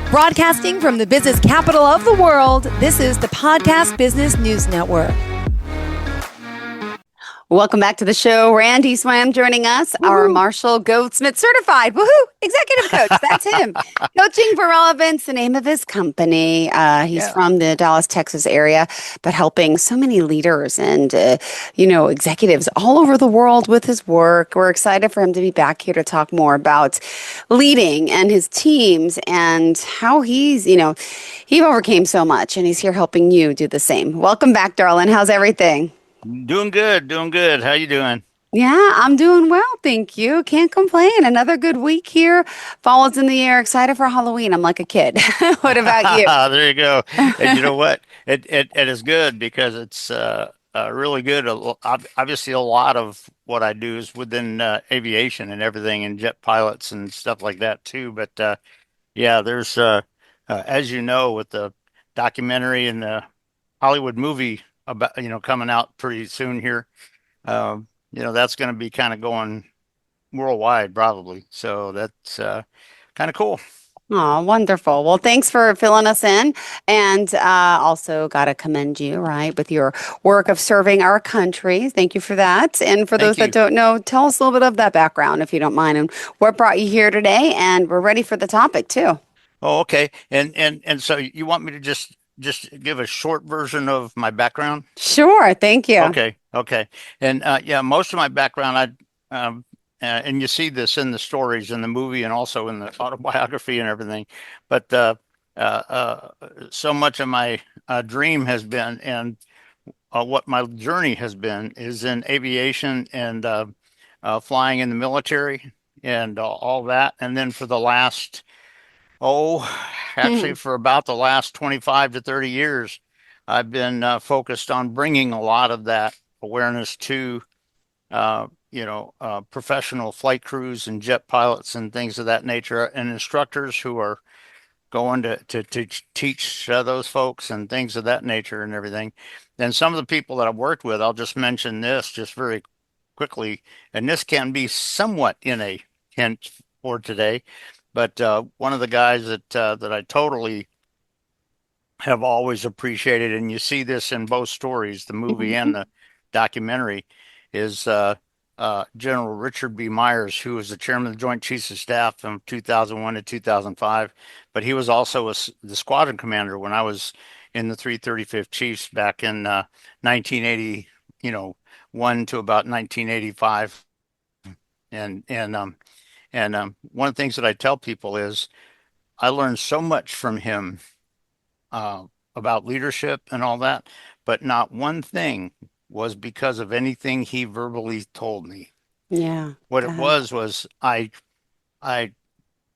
Broadcasting from the business capital of the world, this is the Podcast Business News Network. Welcome back to the show. Randy Swaim joining us, our Marshall Goldsmith certified executive coach. That's him. Coaching for Relevance, the name of his company. He's from the Dallas, Texas area, but helping so many leaders and, executives all over the world with his work. We're excited for him to be back here to talk more about leading and his teams and how he overcame so much, and he's here helping you do the same. Welcome back, darling. How's everything? Doing good. How you doing? Yeah, I'm doing well, thank you. Can't complain. Another good week here. Fall is in the air. Excited for Halloween. I'm like a kid. What about you? There you go. And you know what? It is good because it's really good. Obviously, a lot of what I do is within aviation and everything, and jet pilots and stuff like that too. But there's as you know, with the documentary and the Hollywood movie about coming out pretty soon here. That's going to be kind of going worldwide probably. So that's kind of cool. Oh, wonderful. Well, thanks for filling us in. And also got to commend you, right, with your work of serving our country. Thank you for that. And for those that don't know, tell us a little bit of that background, if you don't mind, and what brought you here today. And we're ready for the topic too. Oh, okay. And so you want me to just give a short version of my background? Sure. Thank you. Okay. And most of my background, and you see this in the stories in the movie and also in the autobiography and everything. But so much of my dream has been, and what my journey has been, is in aviation and flying in the military and all that. And then for the last for about the last 25 to 30 years, I've been focused on bringing a lot of that awareness to, professional flight crews and jet pilots and things of that nature, and instructors who are going to teach those folks and things of that nature and everything. And some of the people that I've worked with, I'll just mention this just very quickly, and this can be somewhat in a hint for today. But one of the guys that I totally have always appreciated, and you see this in both stories, the movie and the documentary, is General Richard B. Myers, who was the chairman of the Joint Chiefs of Staff from 2001 to 2005. But he was also the squadron commander when I was in the 335th Chiefs back in 1981 to about 1985. And one of the things that I tell people is I learned so much from him about leadership and all that, but not one thing was because of anything he verbally told me. Yeah. What it was I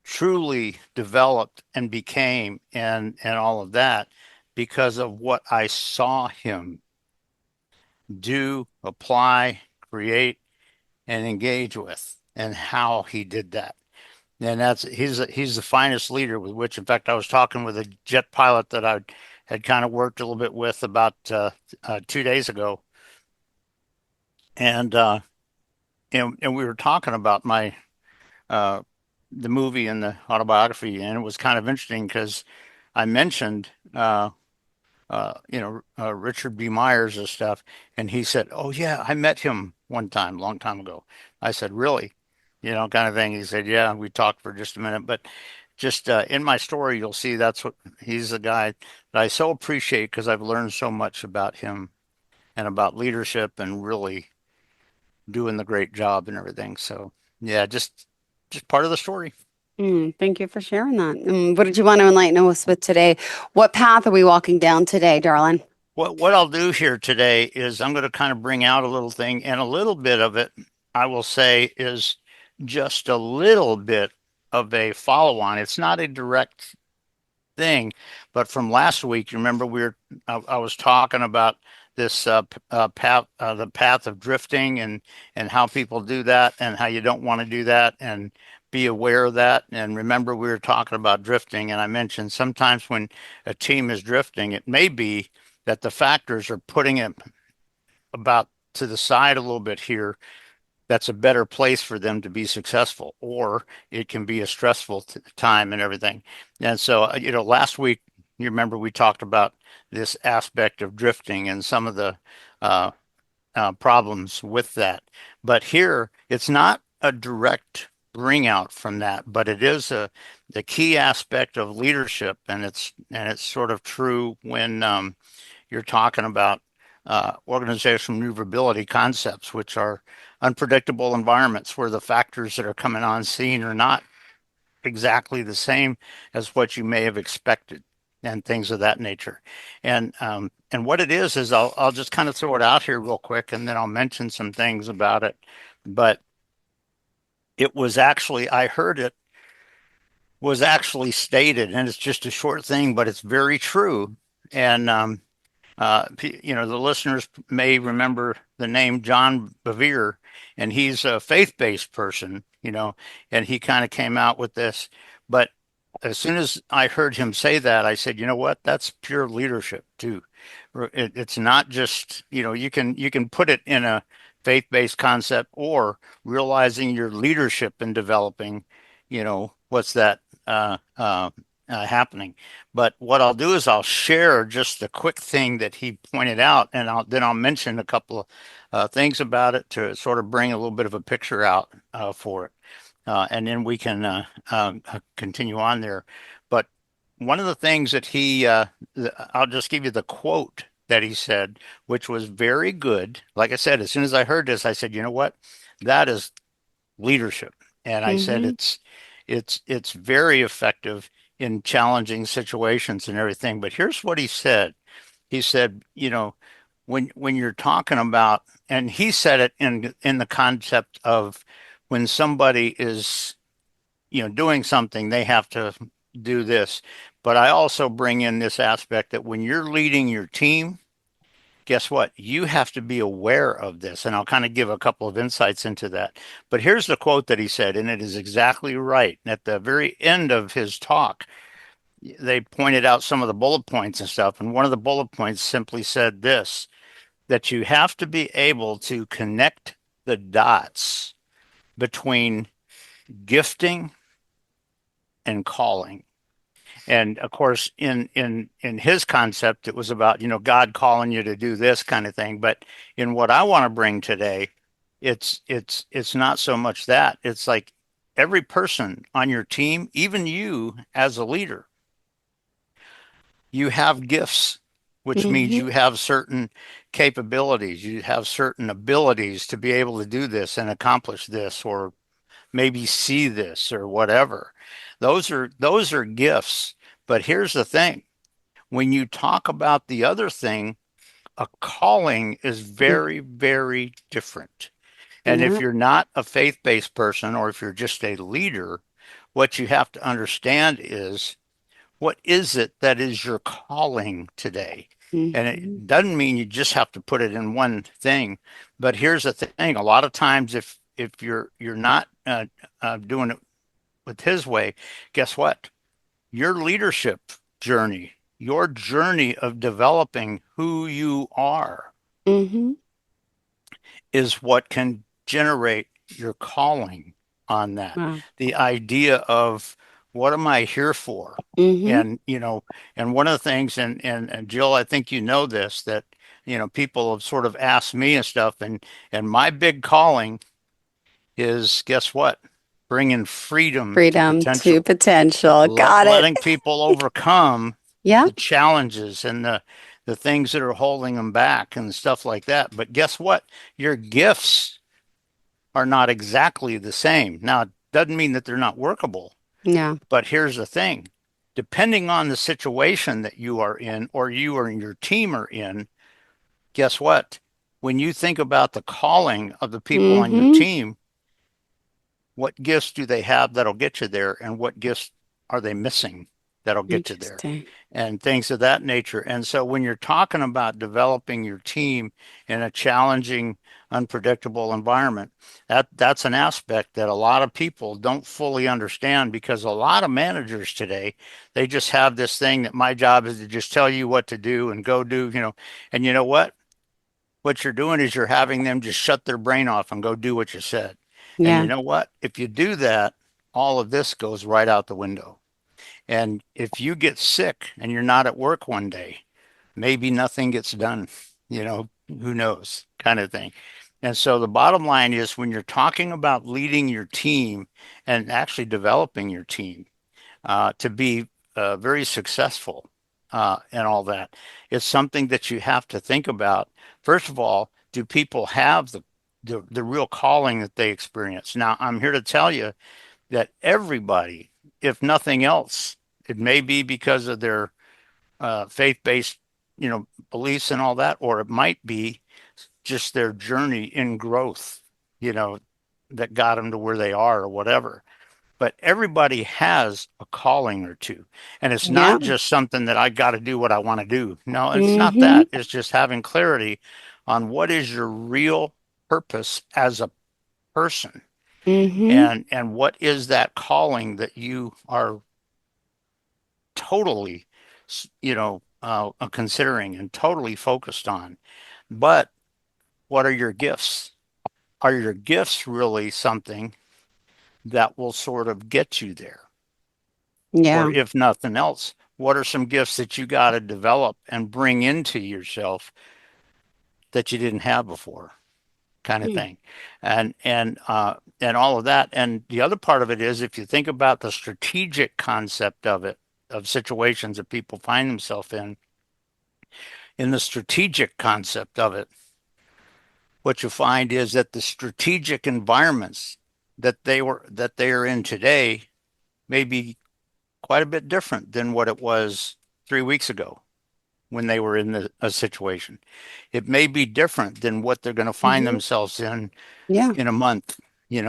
truly developed and became and all of that because of what I saw him do, apply, create, and engage with, and how he did that. And he's the finest leader, with which, in fact, I was talking with a jet pilot that I had kind of worked a little bit with about 2 days ago. And we were talking about my the movie and the autobiography, and it was kind of interesting because I mentioned Richard B. Myers and stuff, and he said, "Oh yeah, I met him one time, long time ago." I said, "Really?" Kind of thing. He said, "Yeah." We talked for just a minute, but just in my story, you'll see he's the guy that I so appreciate because I've learned so much about him and about leadership and really doing the great job and everything. So yeah, just part of the story. Thank you for sharing that. What did you want to enlighten us with today? What path are we walking down today, darling? What I'll do here today is I'm going to kind of bring out a little thing, and a little bit of it, I will say, is just a little bit of a follow-on. It's not a direct thing, but from last week, you remember I was talking about this path, the path of drifting, and how people do that, and how you don't want to do that, and be aware of that. And remember, we were talking about drifting, and I mentioned sometimes when a team is drifting, it may be that the factors are putting it about to the side a little bit here that's a better place for them to be successful, or it can be a stressful time and everything. And so, last week, you remember we talked about this aspect of drifting and some of the uh, problems with that. But here, it's not a direct bring out from that, but it is the key aspect of leadership, and it's sort of true when you're talking about organizational maneuverability concepts, which are unpredictable environments where the factors that are coming on scene are not exactly the same as what you may have expected and things of that nature. And what it is I'll just kind of throw it out here real quick and then I'll mention some things about it. But it was actually, I heard it was actually stated, and it's just a short thing, but it's very true. And the listeners may remember the name John Bevere, and he's a faith-based person, and he kind of came out with this. But as soon as I heard him say that, I said, you know what? That's pure leadership too. It's not just, you can put it in a faith-based concept or realizing your leadership in developing, what's that happening. But what I'll do is I'll share just a quick thing that he pointed out, and I'll mention a couple of things about it to sort of bring a little bit of a picture out for it, and then we can continue on there. But one of the things that I'll just give you the quote that he said, which was very good. Like I said, as soon as I heard this, I said, you know what, that is leadership, and I said Mm-hmm. it's very effective in challenging situations and everything. But here's what he said. He said, when you're talking about, and he said it in the concept of when somebody is, doing something, they have to do this. But I also bring in this aspect that when you're leading your team, guess what? You have to be aware of this. And I'll kind of give a couple of insights into that. But here's the quote that he said, and it is exactly right. At the very end of his talk, they pointed out some of the bullet points and stuff. And one of the bullet points simply said this, that you have to be able to connect the dots between gifting and calling. And of course, in his concept, it was about, God calling you to do this kind of thing. But in what I want to bring today, it's not so much that. It's like every person on your team, even you as a leader, you have gifts, which means Mm-hmm. you have certain capabilities, you have certain abilities to be able to do this and accomplish this, or maybe see this or whatever. Those are gifts. But here's the thing. When you talk about the other thing, a calling is very, very different. And if Yeah. you're not a faith-based person or if you're just a leader, what you have to understand is what is it that is your calling today? And Mm-hmm. it doesn't mean you just have to put it in one thing. But here's the thing: a lot of times, if you're not doing it with his way, guess what? Your leadership journey, your journey of developing who you are, Mm-hmm. is what can generate your calling on that. Wow. The idea of what am I here for? Mm-hmm. And and one of the things, and Jill, I think you know this, that people have sort of asked me and stuff, and my big calling is, guess what? Bringing freedom to Freedom to potential, potential. Got it. letting people overcome Yeah. the challenges and the things that are holding them back and stuff like that. But guess what? Your gifts are not exactly the same. Now, it doesn't mean that they're not workable, Yeah. but here's the thing. Depending on the situation that you are in or you or your team are in, guess what? When you think about the calling of the people on your Mm-hmm. team, what gifts do they have that'll get you there, and what gifts are they missing that'll get you there, Interesting. and things of that nature. And so when you're talking about developing your team in a challenging, unpredictable environment, that's an aspect that a lot of people don't fully understand, because a lot of managers today, they just have this thing that my job is to just tell you what to do and go do, and you know what? what you're doing is you're having them just shut their brain off and go do what you said. And you Yeah. know what? If you do that, all of this goes right out the window. And if you get sick and you're not at work one day, maybe nothing gets done, you know, who knows, kind of thing. And so the bottom line is when you're talking about leading your team and actually developing your team to be very successful and all that, it's something that you have to think about. First of all, do people have the real calling that they experience? Now, I'm here to tell you that everybody, if nothing else, it may be because of their faith-based, beliefs and all that, or it might be just their journey in growth, you know, that got them to where they are or whatever. But everybody has a calling or two. And it's Yeah. not just something that I got to do what I want to do. No, it's not Mm-hmm. that. It's just having clarity on what is your real purpose as a person Mm-hmm. and what is that calling that you are totally, considering and totally focused on. But what are your gifts? Are your gifts really something that will sort of get you there? Or Yeah. if nothing else, what are some gifts that you got to develop and bring into yourself that you didn't have before, kind of Mm. thing, and all of that. And the other part of it is if you think about the strategic concept of it, of situations that people find themselves in the strategic concept of it, what you find is that the strategic environments that they are in today may be quite a bit different than what it was 3 weeks ago when they were in a situation. It may be different than what they're going to find Mm-hmm. themselves Yeah. in a month,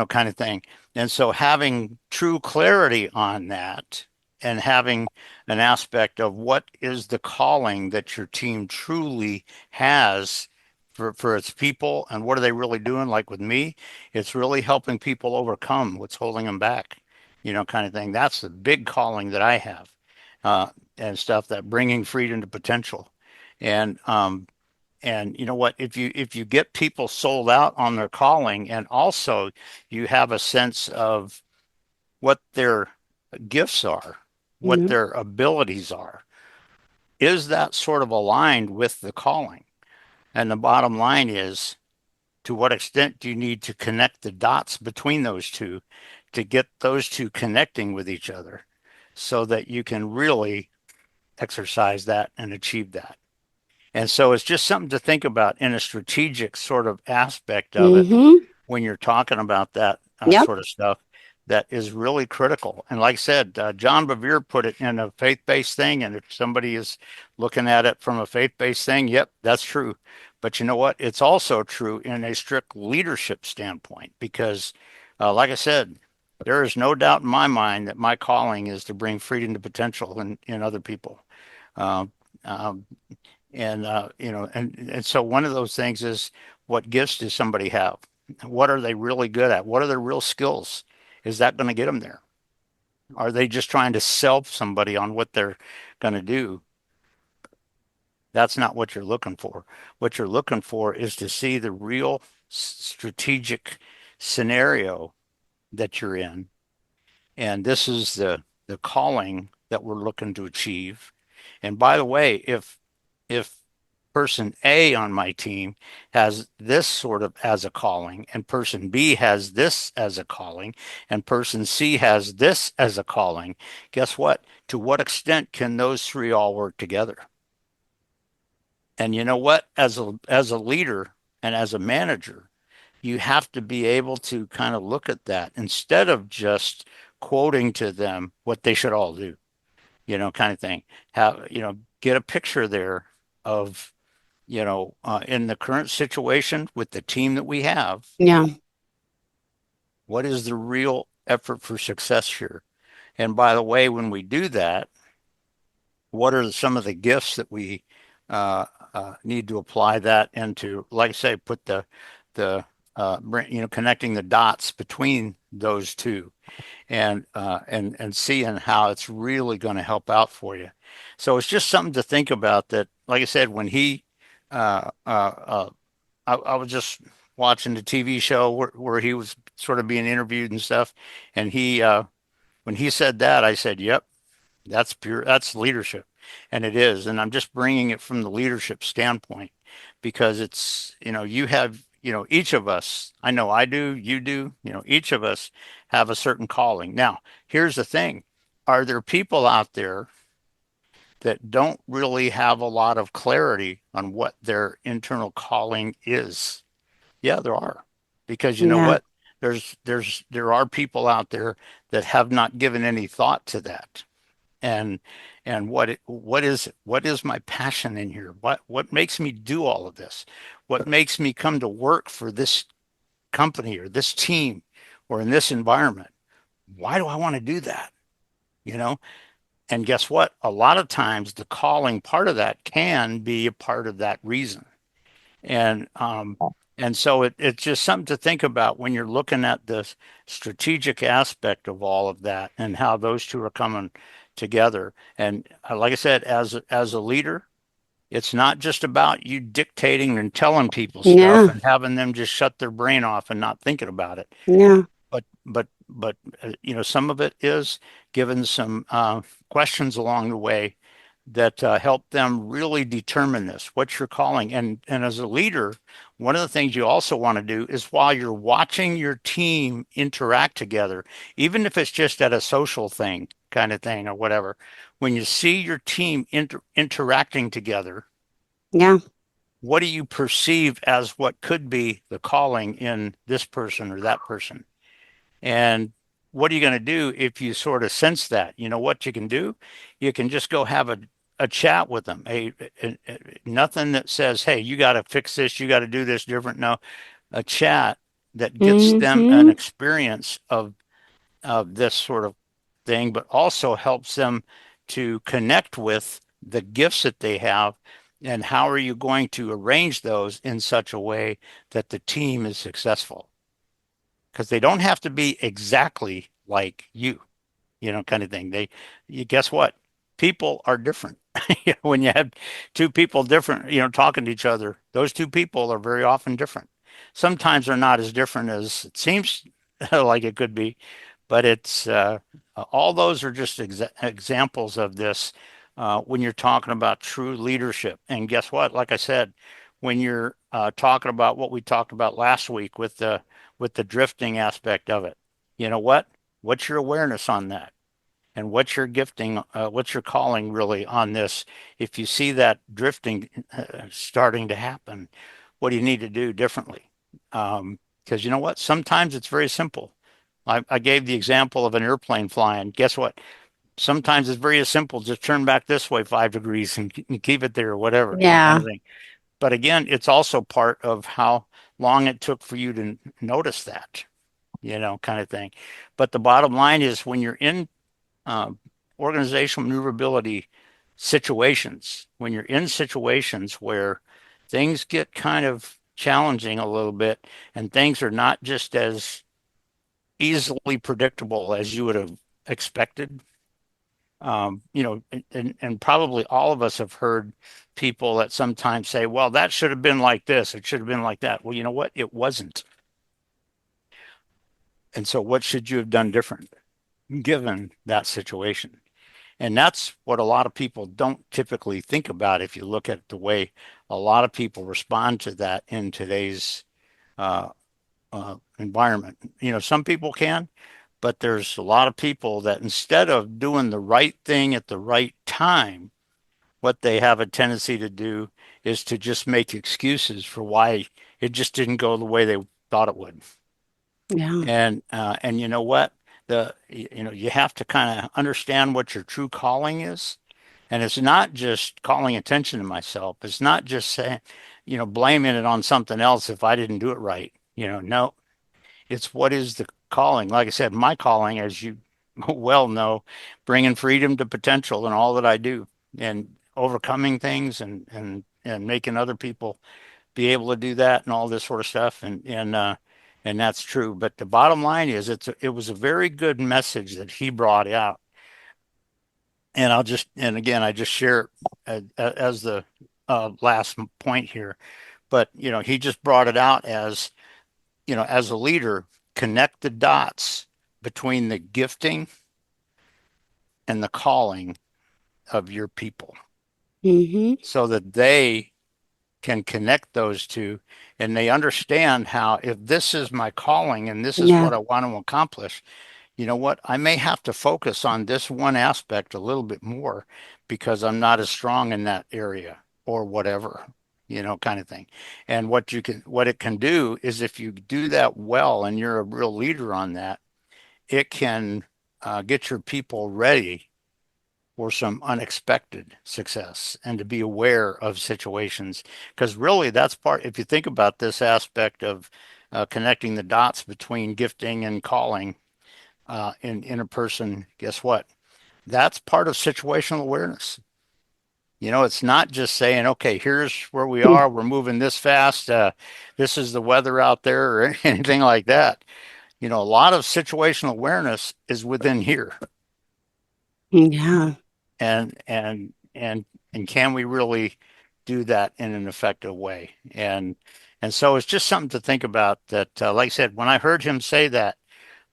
kind of thing. And so having true clarity on that and having an aspect of what is the calling that your team truly has for its people and what are they really doing? Like with me, it's really helping people overcome what's holding them back, kind of thing. That's the big calling that I have, uh, and stuff that bringing freedom to potential. And you know what? If you get people sold out on their calling, and also you have a sense of what their gifts are, what Mm-hmm. their abilities are, is that sort of aligned with the calling? And the bottom line is, to what extent do you need to connect the dots between those two to get those two connecting with each other so that you can really exercise that and achieve that? And so it's just something to think about in a strategic sort of aspect of it Mm-hmm. when you're talking about that Yep. sort of stuff that is really critical. And like I said, John Bevere put it in a faith-based thing. And if somebody is looking at it from a faith-based thing, yep, that's true. But you know what? It's also true in a strict leadership standpoint because, like I said, there is no doubt in my mind that my calling is to bring freedom to potential in other people. Um, um, and so one of those things is what gifts does somebody have? What are they really good at? What are their real skills? Is that going to get them there? Are they just trying to sell somebody on what they're going to do? That's not what you're looking for. What you're looking for is to see the real strategic scenario that you're in. And this is the calling that we're looking to achieve. And by the way, if person A on my team has this sort of as a calling, and person B has this as a calling, and person C has this as a calling, guess what? To what extent can those three all work together? And you know what? As a leader and as a manager, you have to be able to kind of look at that instead of just quoting to them what they should all do, kind of thing. Have, get a picture there of in the current situation with the team that we have, Yeah. what is the real effort for success here? And by the way, when we do that, what are some of the gifts that we need to apply that into? Like I say, put the connecting the dots between those two, and seeing how it's really going to help out for you. So it's just something to think about. That, like I said, when he uh, uh, uh, I was just watching the TV show where he was sort of being interviewed and stuff, and when he said that, I said, "Yep, that's leadership," and it is. And I'm just bringing it from the leadership standpoint because it's you have each of us. I know I do, you do. Each of us have a certain calling. Now, here's the thing: are there people out there that don't really have a lot of clarity on what their internal calling is? Yeah, there are. Because you know Yeah. what? There are people out there that have not given any thought to that. And what is my passion in here? What makes me do all of this? What makes me come to work for this company or this team or in this environment? Why do I want to do that? You know? And guess what? A lot of times the calling part of that can be a part of that reason. And so it's just something to think about when you're looking at this strategic aspect of all of that and how those two are coming together. And like I said, as a leader, it's not just about you dictating and telling people stuff Yeah. and having them just shut their brain off and not thinking about it. Yeah. But some of it is given some questions along the way that help them really determine this, what you're calling. And as a leader, one of the things you also want to do is while you're watching your team interact together, even if it's just at a social thing kind of thing or whatever, when you see your team interacting together, Yeah. what do you perceive as what could be the calling in this person or that person? And what are you going to do if you sort of sense that? You know what you can do? You can just go have a chat with them. Nothing that says, hey, you got to fix this, you got to do this different. No, a chat that gets them an Mm-hmm. experience of this sort of thing, but also helps them to connect with the gifts that they have. And how are you going to arrange those in such a way that the team is successful? Because they don't have to be exactly like you, kind of thing. You guess what? People are different. When you have two people different, talking to each other, those two people are very often different. Sometimes they're not as different as it seems like it could be, but it's all those are just examples of this when you're talking about true leadership. And guess what? Like I said, when you're talking about what we talked about last week with the drifting aspect of it, you know what? What's your awareness on that? And what's your gifting, what's your calling really on this? If you see that drifting starting to happen, what do you need to do differently? Because you know what? Sometimes it's very simple. I gave the example of an airplane flying. Guess what? Sometimes it's very simple. Just turn back this way 5 degrees and keep it there or whatever, kind Yeah. of thing. But again, it's also part of how long it took for you to notice that, kind of thing. But the bottom line is when you're in uh, organizational maneuverability situations, when you're in situations where things get kind of challenging a little bit and things are not just as easily predictable as you would have expected. And probably all of us have heard people that sometimes say, well, that should have been like this. It should have been like that. Well, you know what? It wasn't. And so what should you have done different given that situation? And that's what a lot of people don't typically think about if you look at the way a lot of people respond to that in today's uh, environment. Some people can, but there's a lot of people that instead of doing the right thing at the right time, what they have a tendency to do is to just make excuses for why it just didn't go the way they thought it would. Yeah. And you know what? You have to kind of understand what your true calling is. And it's not just calling attention to myself. It's not just saying, blaming it on something else if I didn't do it right. No, it's what is the calling. Like I said, my calling, as you well know, bringing freedom to potential in all that I do and overcoming things and making other people be able to do that and all this sort of stuff. And that's true. But the bottom line is it was a very good message that he brought out. And again, I just share it as the last point here. But, he just brought it out as, as a leader, connect the dots between the gifting and the calling of your people Mm-hmm. so that they can connect those two and they understand how, if this is my calling and this is Yeah. what I want to accomplish, you know what? I may have to focus on this one aspect a little bit more because I'm not as strong in that area or whatever, kind of thing. And what it can do is, if you do that well and you're a real leader on that, it can get your people ready for some unexpected success and to be aware of situations. Because really, that's part, if you think about this aspect of connecting the dots between gifting and calling in a person, guess what? That's part of situational awareness. It's not just saying, okay, here's where we are. We're moving this fast. This is the weather out there, or anything like that. A lot of situational awareness is within here. Yeah. And can we really do that in an effective way? And so it's just something to think about. That, like I said, when I heard him say that,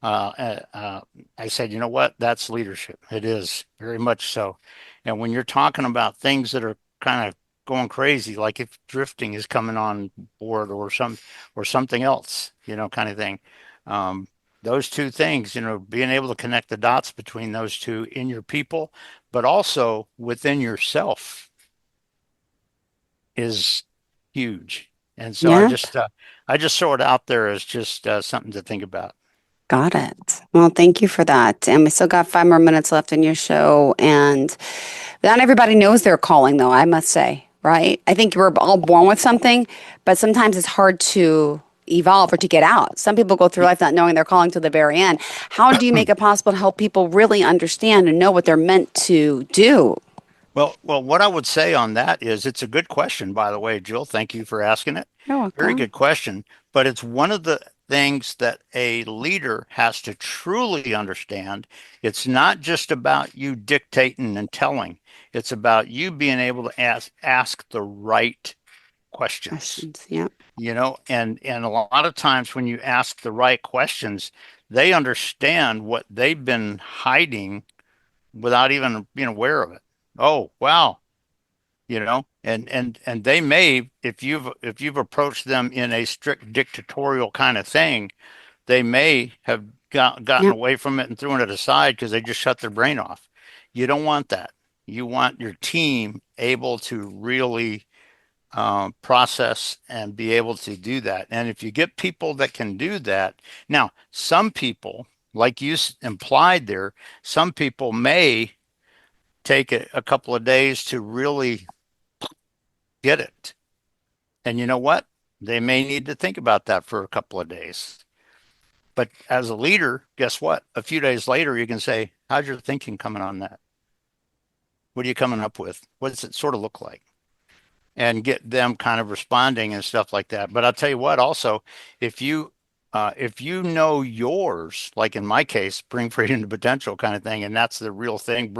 uh, uh, uh, I said, you know what? That's leadership. It is very much so. And when you're talking about things that are kind of going crazy, like if drifting is coming on board or something else, kind of thing. Um, those two things, being able to connect the dots between those two in your people, but also within yourself, is huge. And so Yeah. I just throw it out there as just something to think about. Got it. Well, thank you for that. And we still got 5 more minutes left in your show. And not everybody knows their calling, though, I must say, right? I think we're all born with something, but sometimes it's hard to evolve or to get out. Some people go through life not knowing their calling to the very end. How do you make it possible to help people really understand and know what they're meant to do? Well, what I would say on that is, it's a good question, by the way, Jill. Thank you for asking it. You're Very welcome. good question. But it's one of the things that a leader has to truly understand. It's not just about you dictating and telling. It's about you being able to ask the right questions. Questions. Yeah. And a lot of times when you ask the right questions, they understand what they've been hiding without even being aware of it. Oh, wow. And they may, if you've approached them in a strict dictatorial kind of thing, they may have gotten Yeah. away from it and thrown it aside because they just shut their brain off. You don't want that. You want your team able to really process and be able to do that. And if you get people that can do that, now, some people, like you implied there, some people may take a couple of days to really get it. And you know what? They may need to think about that for a couple of days. But as a leader, guess what? A few days later, you can say, how's your thinking coming on that? What are you coming up with? What does it sort of look like? And get them kind of responding and stuff like that. But I'll tell you what, also, if you know yours, like in my case, bring freedom to potential kind of thing, and that's the real thing,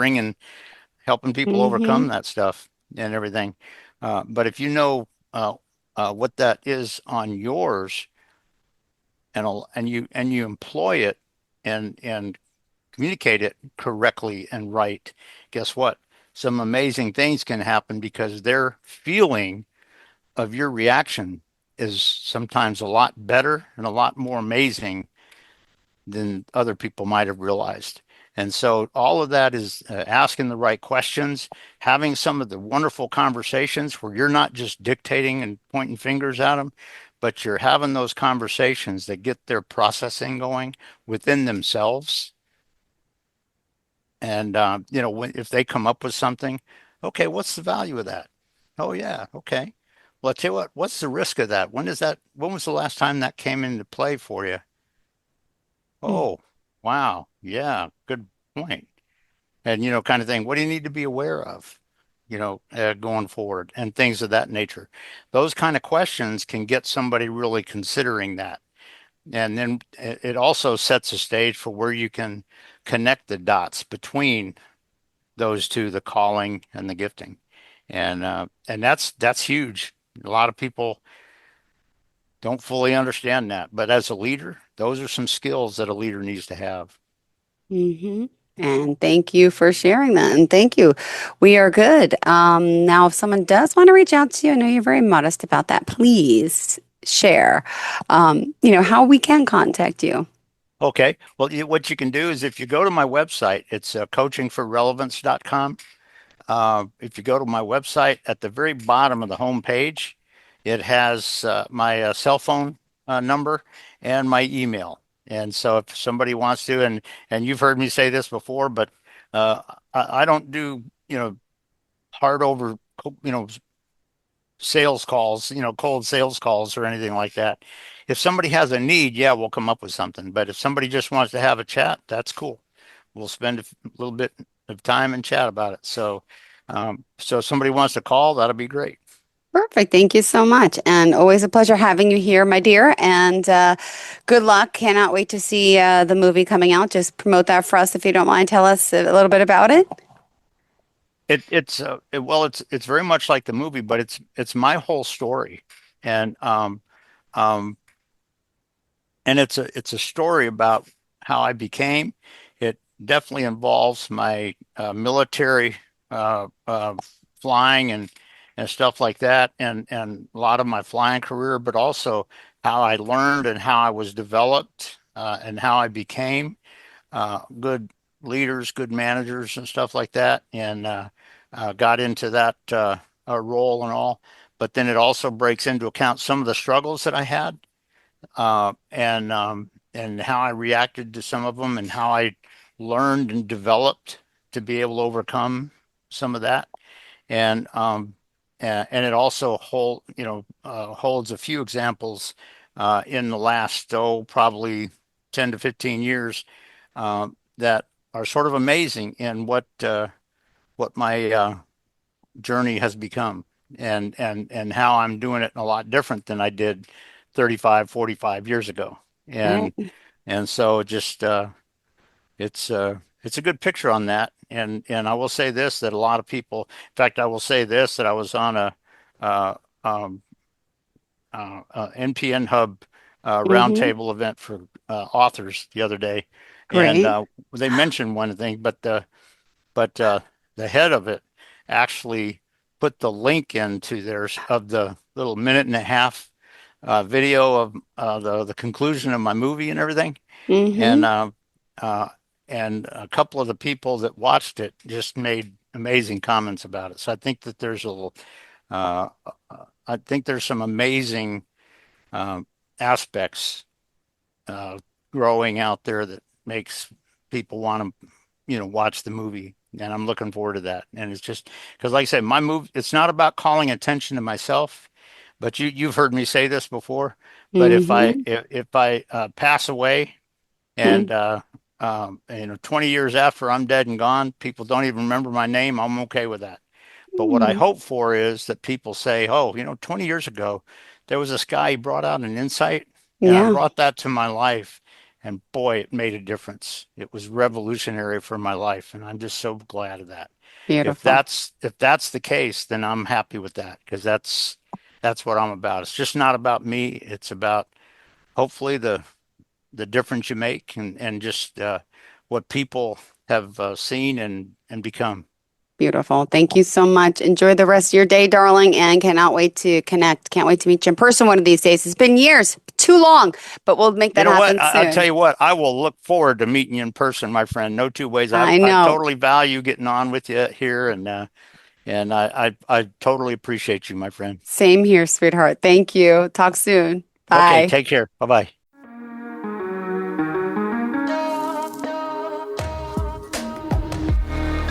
helping people Mm-hmm. overcome that stuff and everything. But if you know what that is on yours, and you employ it and communicate it correctly and right, guess what? Some amazing things can happen because their feeling of your reaction is sometimes a lot better and a lot more amazing than other people might have realized. And so all of that is asking the right questions, having some of the wonderful conversations where you're not just dictating and pointing fingers at them, but you're having those conversations that get their processing going within themselves. And if they come up with something, okay, what's the value of that? Oh yeah, okay. Well, I'll tell you what, what's the risk of that? When was the last time that came into play for you? Oh, wow. Yeah, good point. And, kind of thing. What do you need to be aware of, going forward and things of that nature? Those kind of questions can get somebody really considering that. And then it also sets a stage for where you can connect the dots between those two, the calling and the gifting. And that's huge. A lot of people don't fully understand that. But as a leader, those are some skills that a leader needs to have. Mm-hmm. And thank you for sharing that. And thank you. We are good. Now, if someone does want to reach out to you, I know you're very modest about that. Please share, how we can contact you. Okay. Well, what you can do is if you go to my website, it's coachingforrelevance.com. If you go to my website, at the very bottom of the home page, it has my cell phone number and my email. And so if somebody wants to, and you've heard me say this before, but I don't do, hard over, sales calls, cold sales calls or anything like that. If somebody has a need, yeah, we'll come up with something. But if somebody just wants to have a chat, that's cool. We'll spend a little bit of time and chat about it. So, so if somebody wants to call, that'll be great. Perfect. Thank you so much. And always a pleasure having you here, my dear. And good luck. Cannot wait to see the movie coming out. Just promote that for us if you don't mind. Tell us a little bit about it. It's very much like the movie, but it's my whole story. And it's a story about how I became. It definitely involves my military flying and stuff like that, and a lot of my flying career, but also how I learned and how I was developed and how I became good leaders, good managers, and stuff like that, and got into that role and all. But then it also breaks into account some of the struggles that I had, and how I reacted to some of them, and how I learned and developed to be able to overcome some of that. And it also holds a few examples in the last probably 10 to 15 years that are sort of amazing in what my journey has become, and how I'm doing it a lot different than I did 35, 45 years ago. And Right. and so just it's a good picture on that. And I will say this, that a lot of people, in fact, I will say this, that I was on a NPN Hub Mm-hmm. roundtable event for authors the other day, and Great. they mentioned one thing, but the head of it actually put the link into theirs of the little minute and a half video of the conclusion of my movie and everything, and Mm-hmm. uh, and a couple of the people that watched it just made amazing comments about it. So I think that uh, I think there's some amazing aspects growing out there that makes people want to, watch the movie. And I'm looking forward to that. And it's just because, like I said, my movie, it's not about calling attention to myself, but you've heard me say this before. But Mm-hmm. if I pass away, and 20 years after I'm dead and gone, people don't even remember my name, I'm okay with that. But what I Mm-hmm. hope for is that people say, oh, 20 years ago, there was this guy, he brought out an insight, and I Yeah. brought that to my life. And boy, it made a difference. It was revolutionary for my life. And I'm just so glad of that. Beautiful. If that's the case, then I'm happy with that, because that's what I'm about. It's just not about me. It's about hopefully the difference you make, and just what people have seen and become. Beautiful. Thank you so much. Enjoy the rest of your day, darling, and cannot wait to connect. Can't wait to meet you in person one of these days. It's been years, too long, but we'll make You that know what? happen I'll tell soon. you what, I will look forward to meeting you in person, my friend. No two ways. I I know. totally value getting on with you here, and I totally appreciate you, my friend. Same here, sweetheart. Thank you. Talk soon. Okay, Bye. take care. Bye bye.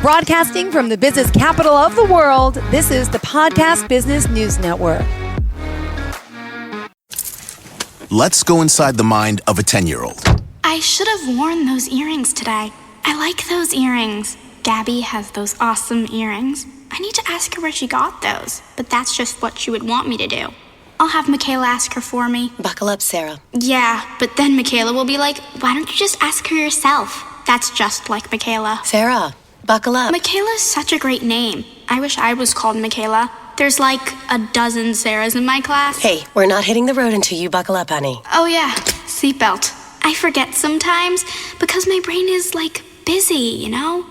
Broadcasting from the business capital of the world, this is the Podcast Business News Network. Let's go inside the mind of a 10-year-old. I should have worn those earrings today. I like those earrings. Gabby has those awesome earrings. I need to ask her where she got those, but that's just what she would want me to do. I'll have Michaela ask her for me. Buckle up, Sarah. Yeah, but then Michaela will be like, why don't you just ask her yourself? That's just like Michaela. Sarah, buckle up. Michaela's such a great name. I wish I was called Michaela. There's like a dozen Sarahs in my class. Hey, we're not hitting the road until you buckle up, honey. Oh yeah, seatbelt. I forget sometimes because my brain is like busy, you know?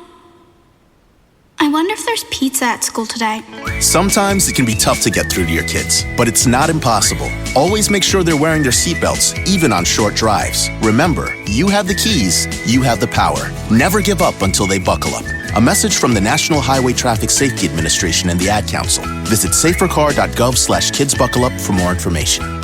I wonder if there's pizza at school today. Sometimes it can be tough to get through to your kids, but it's not impossible. Always make sure they're wearing their seatbelts, even on short drives. Remember, you have the keys, you have the power. Never give up until they buckle up. A message from the National Highway Traffic Safety Administration and the Ad Council. Visit safercar.gov/kidsbuckleup for more information.